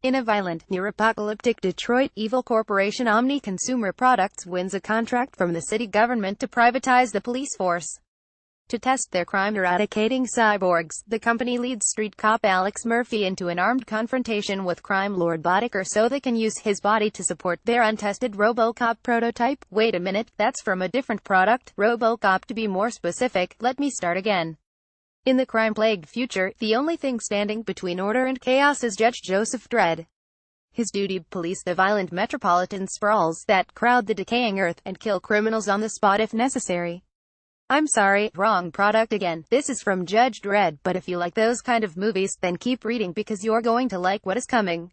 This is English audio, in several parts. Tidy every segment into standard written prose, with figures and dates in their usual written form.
In a violent, near-apocalyptic Detroit, evil corporation Omni Consumer Products wins a contract from the city government to privatize the police force. To test their crime-eradicating cyborgs, the company leads street cop Alex Murphy into an armed confrontation with crime lord Boddicker so they can use his body to support their untested RoboCop prototype. Wait a minute, that's from a different product, RoboCop to be more specific. Let me start again. In the crime-plagued future, the only thing standing between order and chaos is Judge Joseph Dredd. His duty: police the violent metropolitan sprawls that crowd the decaying earth, and kill criminals on the spot if necessary. I'm sorry, wrong product again. This is from Judge Dredd, but if you like those kind of movies, then keep reading because you're going to like what is coming.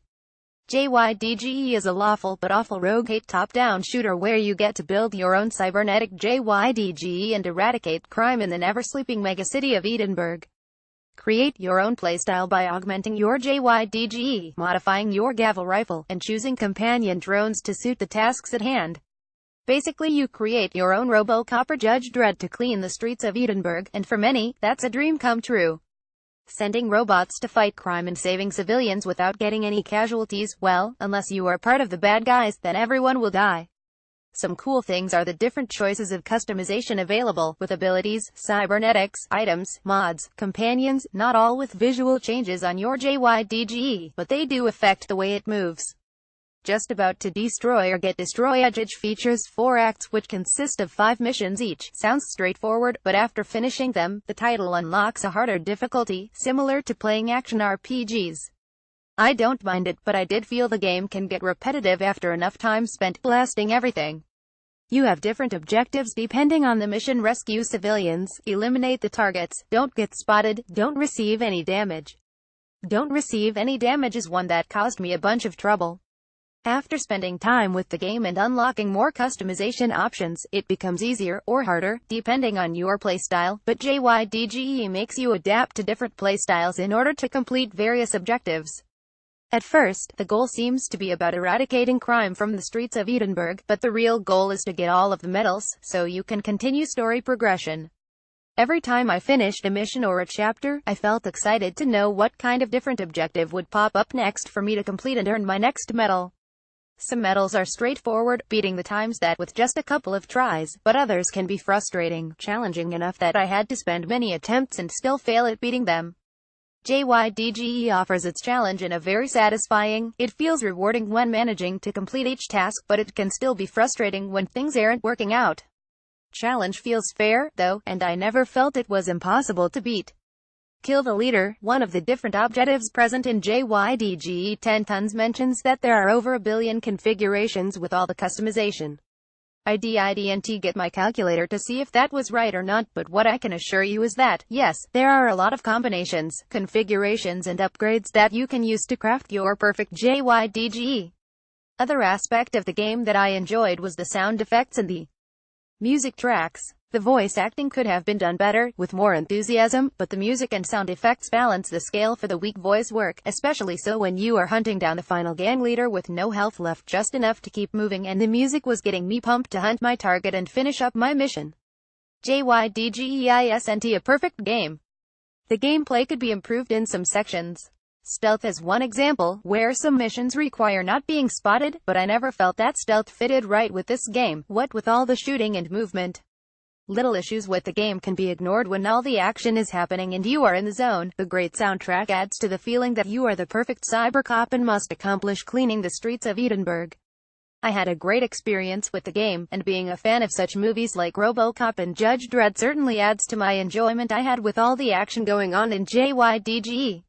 Jydge is a lawful but awful rogue hate top-down shooter where you get to build your own cybernetic Jydge and eradicate crime in the never-sleeping megacity of Edinburgh. Create your own playstyle by augmenting your Jydge, modifying your gavel rifle, and choosing companion drones to suit the tasks at hand. Basically, you create your own RoboCop or Judge Dredd to clean the streets of Edinburgh, and for many, that's a dream come true. Sending robots to fight crime and saving civilians without getting any casualties, well, unless you are part of the bad guys, then everyone will die. Some cool things are the different choices of customization available, with abilities, cybernetics, items, mods, companions, not all with visual changes on your Jydge, but they do affect the way it moves. Just about to destroy or get destroyed. Jydge features 4 acts which consist of 5 missions each. Sounds straightforward, but after finishing them, the title unlocks a harder difficulty, similar to playing action RPGs. I don't mind it, but I did feel the game can get repetitive after enough time spent blasting everything. You have different objectives depending on the mission: rescue civilians, eliminate the targets, don't get spotted, don't receive any damage. Don't receive any damage is one that caused me a bunch of trouble. After spending time with the game and unlocking more customization options, it becomes easier, or harder, depending on your playstyle, but Jydge makes you adapt to different playstyles in order to complete various objectives. At first, the goal seems to be about eradicating crime from the streets of Edinburgh, but the real goal is to get all of the medals, so you can continue story progression. Every time I finished a mission or a chapter, I felt excited to know what kind of different objective would pop up next for me to complete and earn my next medal. Some medals are straightforward, beating the times that with just a couple of tries, but others can be frustrating, challenging enough that I had to spend many attempts and still fail at beating them. Jydge offers its challenge in a very satisfying. It feels rewarding when managing to complete each task, but it can still be frustrating when things aren't working out. Challenge feels fair, though, and I never felt it was impossible to beat. Kill the leader, one of the different objectives present in Jydge 10 tons, mentions that there are over 1 billion configurations with all the customization. I didn't get my calculator to see if that was right or not, but what I can assure you is that, yes, there are a lot of combinations, configurations and upgrades that you can use to craft your perfect Jydge. Other aspect of the game that I enjoyed was the sound effects and the music tracks. The voice acting could have been done better, with more enthusiasm, but the music and sound effects balance the scale for the weak voice work, especially so when you are hunting down the final gang leader with no health left, just enough to keep moving, and the music was getting me pumped to hunt my target and finish up my mission. Jydge isn't a perfect game. The gameplay could be improved in some sections. Stealth is one example, where some missions require not being spotted, but I never felt that stealth fitted right with this game, what with all the shooting and movement. Little issues with the game can be ignored when all the action is happening and you are in the zone. The great soundtrack adds to the feeling that you are the perfect cybercop and must accomplish cleaning the streets of Edinburgh. I had a great experience with the game, and being a fan of such movies like RoboCop and Judge Dredd certainly adds to my enjoyment I had with all the action going on in Jydge.